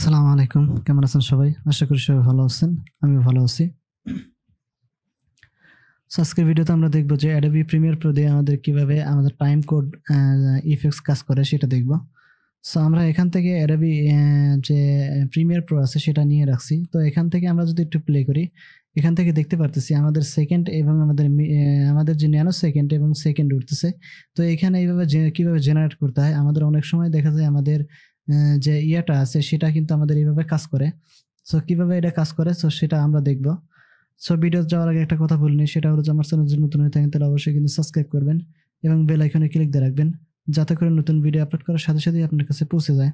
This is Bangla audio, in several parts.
আসসালামু আলাইকুম, কেমন আছেন সবাই? আশা করি সবাই ভালো আছেন। আমিও ভালো আছি। আজকের ভিডিওতে আমরা দেখব যে Adobe Premiere Pro দিয়ে আমাদের কিভাবে আমাদের টাইম কোড ইফেক্টস কাজ করে সেটা দেখব। আমরা এখান থেকে Adobe যে Premiere Pro আছে সেটা নিয়ে রাখছি। তো এখান থেকে আমরা যদি একটু প্লে করি, এখান থেকে দেখতে পারতেছি আমাদের সেকেন্ড এবং আমাদের যে ন্যানো সেকেন্ড এবং সেকেন্ড উঠতেছে। তো এখানে এইভাবে কিভাবে জেনারেট করতে হয়, আমাদের অনেক সময় দেখা যায় আমাদের যে ইয়াটা আছে সেটা কিন্তু আমাদের এইভাবে কাজ করে। কিভাবে এটা কাজ করে সেটা আমরা দেখব। ভিডিও যাওয়ার আগে একটা কথা বলিনি, সেটা হলো যে আমার চ্যানেল যদি নতুন হয়ে থাকেন তাহলে অবশ্যই কিন্তু সাবস্ক্রাইব করবেন এবং বেল আইকনে ক্লিক দিয়ে রাখবেন, যাতে করে নতুন ভিডিও আপলোড করার সাথে সাথেই আপনার কাছে পৌঁছে যায়।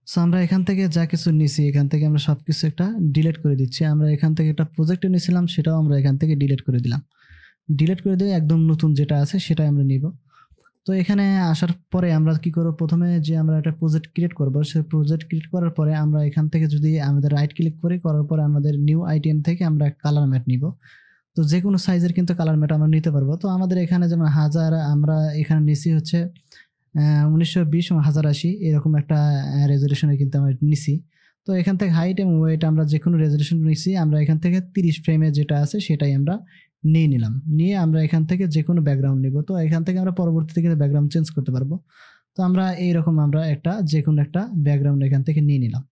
আমরা এখান থেকে যা কিছু নিছি, এখান থেকে আমরা সবকিছু একটা ডিলিট করে দিচ্ছি। আমরা এখান থেকে একটা প্রজেক্টে নিয়েছিলাম, সেটাও আমরা এখান থেকে ডিলিট করে দিলাম। ডিলিট করে দিয়ে একদম নতুন যেটা আছে সেটাই আমরা নিব। তো এখানে আসার পরে আমরা কি করব, প্রথমে যে আমরা একটা প্রজেক্ট ক্রিয়েট করব, সেই প্রজেক্ট ক্রিয়েট করার পরে আমরা এখান থেকে যদি আমাদের রাইট ক্লিক করার পরে আমাদের নিউ আইটেম থেকে আমরা কালার ম্যাট নিব। তো যে কোনো সাইজের কিন্তু কালার ম্যাট আমরা নিতে পারবো। তো আমাদের এখানে যেমন আমরা এখানে নিছি হচ্ছে 1920 এবং 1080 এরকম একটা রেজলিউশনে কিন্তু আমরা নিছি। তো এখান থেকে হাইট এবং ওয়েট আমরা যে কোনো রেজলিউশন নিছি, আমরা এখান থেকে 30 ফ্রেমে যেটা আছে সেটাই আমরা নিয়ে নিলাম। নিয়ে আমরা এখান থেকে যে কোনো ব্যাকগ্রাউন্ড নিব। তো এখান থেকে আমরা পরবর্তীতে কিন্তু ব্যাকগ্রাউন্ড চেঞ্জ করতে পারবো। তো আমরা এইরকম আমরা যে কোনো একটা ব্যাকগ্রাউন্ড এখান থেকে নিয়ে নিলাম।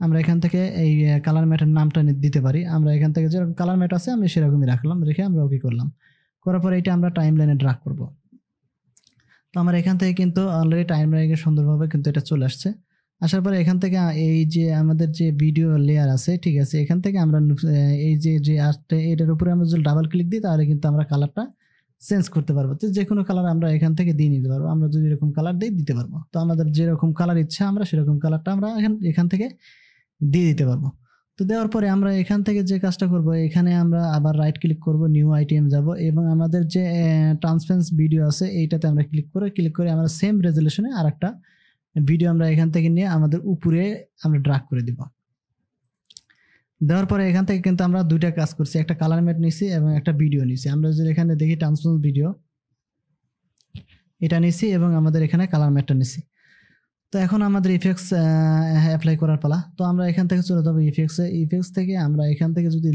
আমরা এখান থেকে এই কালার ম্যাটের নামটা দিতে পারি। আমরা এখান থেকে যেরকম কালার ম্যাট আছে আমি সেরকমই রাখলাম, রেখে আমরা ওকে করলাম। করার পরে এটা আমরা টাইম লাইনে ড্রাগ করব। তো আমার এখান থেকে কিন্তু অলরেডি টাইম লাইনে সুন্দরভাবে কিন্তু এটা চলে আসছে। আসার পরে এখান থেকে এই যে আমাদের যে ভিডিও লেয়ার আছে, ঠিক আছে, এখান থেকে আমরা এই যে আর্টটা এটার উপরে আমরা যদি ডাবল ক্লিক দিই তাহলে কিন্তু আমরা কালারটা চেঞ্জ করতে পারবো। তো যে কোনো কালার আমরা এখান থেকে দিয়ে নিতে পারবো। আমরা যদি এরকম কালার দিতে পারবো। তো আমাদের যেরকম কালার ইচ্ছা আমরা সেরকম কালারটা আমরা এখান থেকে দিয়ে দিতে পারবো। তো দেওয়ার পরে আমরা এখান থেকে যে কাজটা করব, এখানে আমরা আবার রাইট ক্লিক করব, নিউ আইটেম যাব এবং আমাদের যে ট্রান্সপারেন্স ভিডিও আছে এইটাতে আমরা ক্লিক করে আমরা সেম রেজলিউশনে আরেকটা ভিডিও আমরা এখান থেকে নিয়ে আমাদের উপরে আমরা ড্রাগ করে দিব। দেওয়ার পরে এখান থেকে কিন্তু আমরা দুইটা কাজ করছি, একটা কালার ম্যাট নিছি এবং একটা ভিডিও নিছি। আমরা যদি এখানে দেখি ট্রান্সপারেন্স ভিডিও এটা নিছি এবং আমাদের এখানে কালার ম্যাটটা নিছি। তো এখন আমাদের ইফেক্টস অ্যাপ্লাই করার পালা। তো আমরা এখান থেকে চলে যাবো ইফেক্টস থেকে আমরা এখান থেকে যদি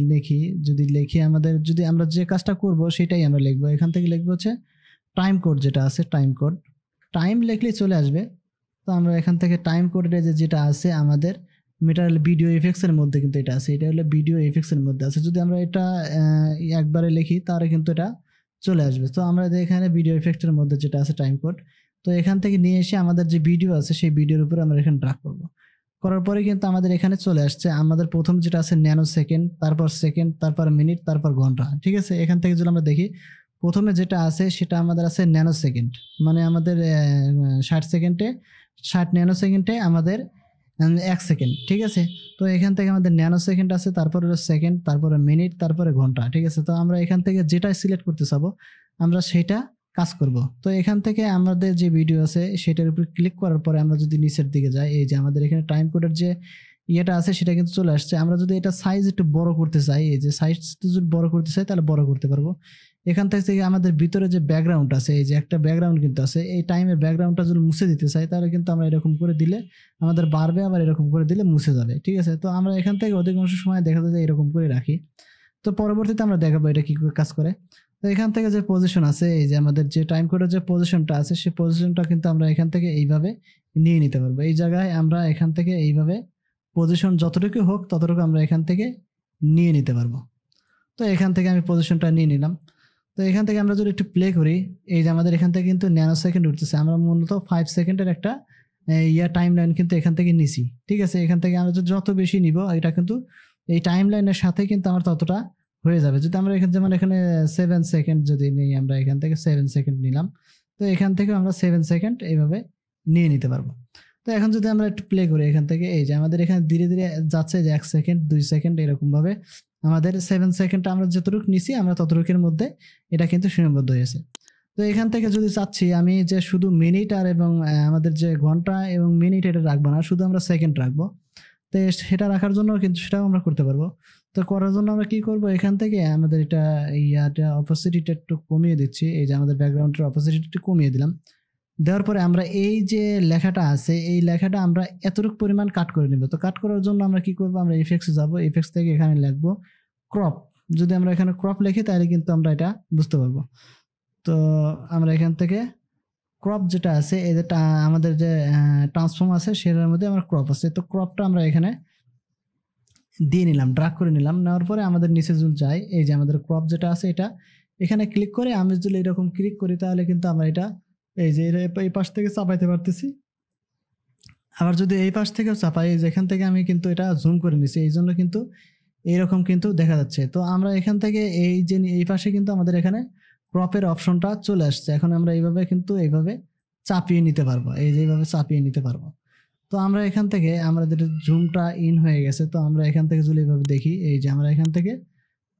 লিখি আমাদের যদি আমরা যে কাজটা করব সেটাই আমরা লিখবো। এখান থেকে লিখবো হচ্ছে টাইম কোড, যেটা আছে টাইম লিখলেই চলে আসবে। তো আমরা এখান থেকে টাইম কোডের যেটা আছে আমাদের মেটারিয়াল ভিডিও ইফেক্টসের মধ্যে কিন্তু এটা আছে, এটা হলো ভিডিও ইফেক্টসের মধ্যে আছে। যদি আমরা এটা একবারে লিখি তাহলে কিন্তু এটা চলে আসবে। তো আমরা এখানে ভিডিও ইফেক্টের মধ্যে যেটা আছে টাইম কোড, তো এখান থেকে নিয়ে এসে আমাদের যে ভিডিও আছে সেই ভিডিওর উপরে আমরা এখানে ড্রাগ করব। করার পরে কিন্তু আমাদের এখানে চলে আসছে আমাদের প্রথম যেটা আছে ন্যানো সেকেন্ড, তারপর মিনিট, তারপর ঘন্টা। ঠিক আছে, এখান থেকে যদি আমরা দেখি প্রথমে যেটা আছে সেটা আমাদের আছে ন্যানো সেকেন্ড, মানে আমাদের 60 ন্যানো সেকেন্ডে আমাদের 1 সেকেন্ড। ঠিক আছে, তো এখান থেকে আমাদের ন্যানো সেকেন্ড আছে, তারপরে সেকেন্ড, তারপরে মিনিট, তারপরে ঘন্টা। ঠিক আছে, তো আমরা এখান থেকে যেটা সিলেক্ট করতে চাবো আমরা সেটা কাজ করব। তো এখান থেকে আমাদের যে ভিডিও আছে সেটার উপর ক্লিক করার পরে আমরা যদি নিচের দিকে যাই, এই যে আমাদের এখানে টাইম কোডের যে ইয়েটা আছে সেটা কিন্তু চলে আসছে। আমরা যদি এটা সাইজ একটু বড় করতে চাই, এই যে সাইজ যদি বড় করতে চাই তাহলে বড় করতে পারবো। এখান থেকে আমাদের ভিতরে যে ব্যাকগ্রাউন্ড আছে, এই যে একটা ব্যাকগ্রাউন্ড কিন্তু আছে, এই টাইমের ব্যাকগ্রাউন্ডটা যদি মুছে দিতে চাই তাহলে কিন্তু আমরা এরকম করে দিলে আমাদের বাড়বে, আবার এরকম করে দিলে মুছে যাবে। ঠিক আছে, তো আমরা এখান থেকে অধিকাংশ সময় দেখা যায় যে এরকম করে রাখি। তো পরবর্তীতে আমরা দেখাবো এটা কি কাজ করে। তো এখান থেকে যে পজিশন আছে, এই যে আমাদের যে টাইম কোডের যে পজিশনটা আছে সেই পজিশনটা কিন্তু আমরা এখান থেকে এইভাবে নিয়ে নিতে পারবো। এই জায়গায় আমরা এখান থেকে এইভাবে পজিশন যতটুকু হোক ততটুকু আমরা এখান থেকে নিয়ে নিতে পারবো। তো এখান থেকে আমি পজিশনটা নিয়ে নিলাম। তো এখান থেকে আমরা যদি একটু প্লে করি, এই যে আমাদের এখান থেকে কিন্তু ন্যানো সেকেন্ড উঠতেছে। আমরা মূলত 5 সেকেন্ডের একটা টাইম লাইন কিন্তু এখান থেকে নিছি। ঠিক আছে, এখান থেকে আমরা যত বেশি নিব এটা কিন্তু এই টাইম লাইনের সাথে কিন্তু আমার ততটা হয়ে যাবে। যদি আমরা এখানে যেমন এখানে 7 সেকেন্ড যদি নিই, আমরা এখান থেকে 7 সেকেন্ড নিলাম। তো এখান থেকে আমরা 7 সেকেন্ড এইভাবে নিয়ে নিতে পারবো। তো এখন যদি আমরা একটু প্লে করি এখান থেকে, এই যে আমাদের এখানে ধীরে ধীরে যাচ্ছে যে 1 সেকেন্ড 2 সেকেন্ড এরকম ভাবে আমাদের 7 সেকেন্ড আমরা যতটুকু নিছি আমরা ততটুকুর মধ্যে এটা কিন্তু সীমাবদ্ধ হয়েছে। তো এখান থেকে যদি চাচ্ছি আমি যে শুধু মিনিট আর এবং আমাদের যে ঘন্টা এবং মিনিট এটা রাখবো না, শুধু আমরা সেকেন্ড রাখবো। তো সেটা রাখার জন্য কিন্তু সেটাও আমরা করতে পারবো। তো করার জন্য আমরা কি করব, এখান থেকে আমাদের এটা অপোসিটিটা একটু কমিয়ে দিচ্ছি। এই যে আমাদের ব্যাকগ্রাউন্ডের অপোসিটিটা একটু কমিয়ে দিলাম। দেওয়ার পরে আমরা এই যে লেখাটা আছে এই লেখাটা আমরা এতটুকু পরিমাণ কাট করে নেব। তো কাট করার জন্য আমরা কি করব, আমরা ইফেক্টসে যাব, ইফেক্টস থেকে এখানে লিখবো ক্রপ। যদি আমরা এখানে ক্রপ লিখি তাহলে কিন্তু আমরা এটা বুঝতে পারবো। তো আমরা এখান থেকে ক্রপ যেটা আছে এই যে আমাদের যে ট্রান্সফর্ম আছে সেটার মধ্যে আমার ক্রপ আছে, তো ক্রপটা আমরা এখানে দিয়ে নিলাম, ড্রাগ করে নিলাম। নেওয়ার পরে আমাদের নিচে যদি যাই এই যে আমাদের ক্রপ যেটা আছে এটা এখানে ক্লিক করে আমি যদি এরকম ক্লিক করি তাহলে কিন্তু আমরা এটা এই যে এই পাশ থেকে চাপাইতে পারতেছি। আবার যদি এই পাশ থেকেও চাপাই যেখান থেকে আমি কিন্তু এটা জুম করে নিছি এই জন্য কিন্তু এইরকম কিন্তু দেখা যাচ্ছে। তো আমরা এখান থেকে এই যে এই পাশে কিন্তু আমাদের এখানে ক্রপের অপশনটা চলে আসছে। এখন আমরা এইভাবে কিন্তু এইভাবে চাপিয়ে নিতে পারবো, এই যে এইভাবে চাপিয়ে নিতে পারবো। তো আমরা এখান থেকে আমাদের জুমটা ইন হয়ে গেছে। তো আমরা এখান থেকে যদি এইভাবে দেখি এই যে আমরা এখান থেকে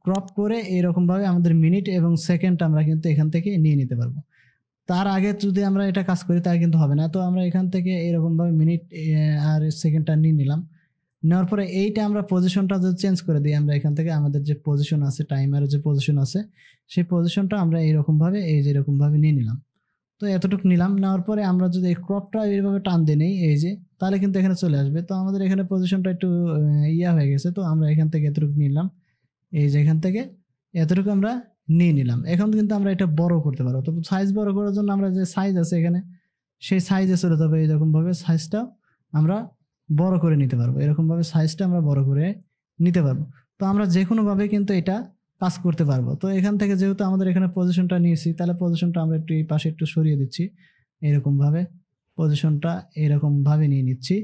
ক্রপ করে এরকমভাবে আমাদের মিনিট এবং সেকেন্ড আমরা কিন্তু এখান থেকে নিয়ে নিতে পারবো। তার আগে যদি আমরা এটা কাজ করি তাহলে কিন্তু হবে না। তো আমরা এখান থেকে এরকমভাবে মিনিট আর সেকেন্ডটা নিয়ে নিলাম। নেওয়ার পরে এইটা আমরা পজিশনটা যদি চেঞ্জ করে দিই, আমরা এখান থেকে আমাদের যে পজিশন আছে টাইমারের যে পজিশন আছে সেই পজিশনটা আমরা এইরকমভাবে এই যে এরকমভাবে নিয়ে নিলাম। তো এতটুকু নিলাম, নেওয়ার পরে আমরা যদি এই ক্রপটা এইভাবে টান দিয়ে নেই এই যে তাহলে কিন্তু এখানে চলে আসবে। তো আমাদের এখানে পজিশনটা একটু ইয়া হয়ে গেছে। তো আমরা এখান থেকে এতটুকু নিলাম, এই যে এখান থেকে এতটুকু আমরা নিয়ে নিলাম। এখন কিন্তু আমরা এটা বড় করতে পারবো। তো সাইজ বড় করার জন্য আমরা যে সাইজ আছে এখানে সেই সাইজে চলে যাবে, এইরকমভাবে সাইজটা আমরা বড় করে নিতে পারবো, এরকমভাবে সাইজটা আমরা বড় করে নিতে পারবো। তো আমরা যে কোনোভাবে কিন্তু এটা কাজ করতে পারবো। তো এখান থেকে যেহেতু আমাদের এখানে পজিশনটা নিয়েছি তাহলে পজিশনটা আমরা একটু এই পাশে একটু সরিয়ে দিচ্ছি, এরকমভাবে পজিশনটা এরকমভাবে নিয়ে নিচ্ছি।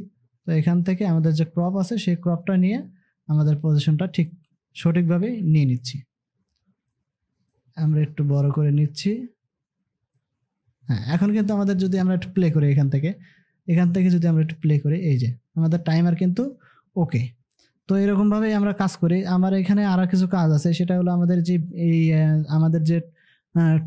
তো এখান থেকে আমাদের যে ক্রপ আছে সেই ক্রপটা নিয়ে আমাদের পজিশনটা ঠিক সঠিকভাবে নিয়ে নিচ্ছি। আমরা একটু বড় করে নিচ্ছি। হ্যাঁ, এখন কিন্তু আমাদের যদি আমরা একটু প্লে করি এখান থেকে যদি আমরা একটু প্লে করি এই যে আমাদের টাইমার কিন্তু ওকে। তো এরকমভাবেই আমরা কাজ করি। আমার এখানে আরও কিছু কাজ আছে, সেটা হলো আমাদের যে এই আমাদের যে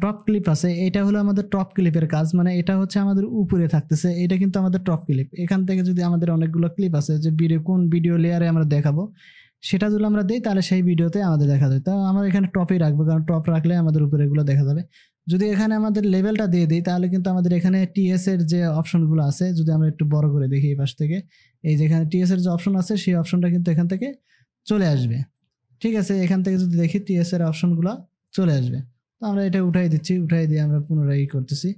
টপ ক্লিপ আছে এটা হলো আমাদের টপ ক্লিপের কাজ, মানে এটা হচ্ছে আমাদের উপরে থাকতেছে, এটা কিন্তু আমাদের টপ ক্লিপ। এখান থেকে যদি আমাদের অনেকগুলো ক্লিপ আছে যে কোন ভিডিও লেয়ারে আমরা দেখাবো সেটা যদি আমরা দিই তাহলে সেই ভিডিওতে আমাদের দেখা যায়। তো আমরা এখানে টপেই রাখবো, কারণ টপ রাখলে আমাদের উপরে এগুলো দেখা যাবে। যদি এখানে আমাদের লেভেলটা দিয়ে দিই তাহলে কিন্তু আমাদের এখানে টিএস এর যে অপশনগুলো আছে যদি আমরা একটু বড় করে দেখি এই পাশ থেকে এই যে এখানে টিএস এর যে অপশন আছে সেই অপশনটা কিন্তু এখান থেকে চলে আসবে। ঠিক আছে, এখান থেকে যদি দেখি টিএস এর অপশনগুলো চলে আসবে। তো আমরা এটা উঠাই দিচ্ছি, উঠাই দিয়ে আমরা পুনরায় করতেছি।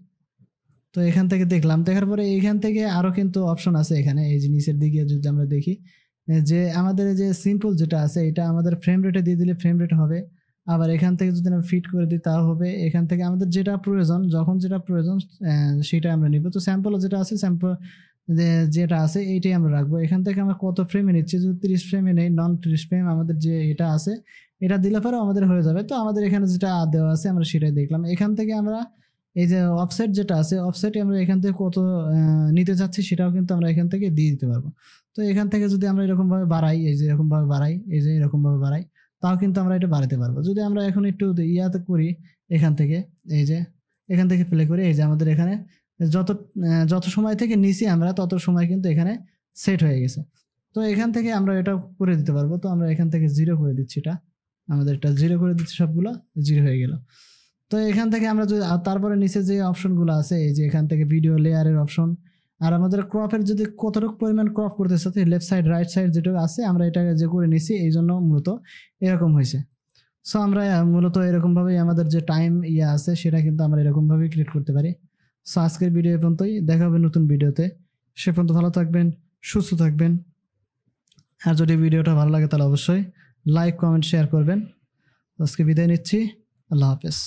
তো এখান থেকে দেখলাম, দেখার পরে এইখান থেকে আরও কিন্তু অপশন আছে এখানে এই যে নিচের দিকে যদি আমরা দেখি যে আমাদের যে সিম্পল যেটা আছে এটা আমাদের ফ্রেম রেটে দিয়ে দিলে ফ্রেম রেট হবে। আবার এখান থেকে যদি আমরা ফিট করে দিই তাও হবে। এখান থেকে আমাদের যেটা প্রয়োজন যখন যেটা প্রয়োজন সেটা আমরা নিব। তো স্যাম্পল যেটা আছে স্যাম্পল যেটা আছে এইটাই আমরা রাখবো। এখান থেকে আমরা কত ফ্রেমে নিচ্ছি, যদি 30 ফ্রেমে নেই নন 30 ফ্রেম আমাদের যে এটা আছে এটা দিলে পরে আমাদের হয়ে যাবে। তো আমাদের এখানে যেটা দেওয়া আছে আমরা সেটাই দেখলাম। এখান থেকে আমরা এই যে অফসেট যেটা আছে অফসেট আমরা এখান থেকে কত নিতে চাচ্ছি সেটাও কিন্তু আমরা এখান থেকে দিয়ে দিতে পারবো। তো এখান থেকে যদি আমরা এরকমভাবে বাড়াই এই যে এরকমভাবে বাড়াই এই যে এরকমভাবে বাড়াই তাও কিন্তু আমরা এটা বাড়াতে পারবো। যদি আমরা এখন একটু ইয়াতে করি এখান থেকে এই যে এখান থেকে প্লে করি এই যে আমাদের এখানে যত সময় থেকে নিছি আমরা তত সময় কিন্তু এখানে সেট হয়ে গেছে। তো এখান থেকে আমরা এটা করে দিতে পারবো। তো আমরা এখান থেকে 0 করে দিচ্ছি, এটা আমাদের এটা 0 করে দিচ্ছি, সবগুলো 0 হয়ে গেল। তো এখান থেকে আমরা যদি তারপরে নিচে যে অপশনগুলো আছে এই যে এখান থেকে ভিডিও লেয়ারের অপশন আর আমাদের ক্রপের যদি কতটুকু পরিমাণ ক্রপ করতে চাচ্ছি লেফট সাইড রাইট সাইড যেটা আছে আমরা এটা যে করে নিছি এই জন্য মূলত এরকম হয়েছে। সো আমরা মূলত এরকমভাবেই আমাদের যে টাইম আছে সেটা কিন্তু আমরা এরকমভাবেই ক্রিয়েট করতে পারি। সো আজকের ভিডিও পর্যন্তই, দেখা হবে নতুন ভিডিওতে। সে পর্যন্ত ভালো থাকবেন, সুস্থ থাকবেন। আর যদি ভিডিওটা ভালো লাগে তাহলে অবশ্যই লাইক কমেন্ট শেয়ার করবেন। আজকে বিদায় নিচ্ছি, আল্লাহ হাফেজ।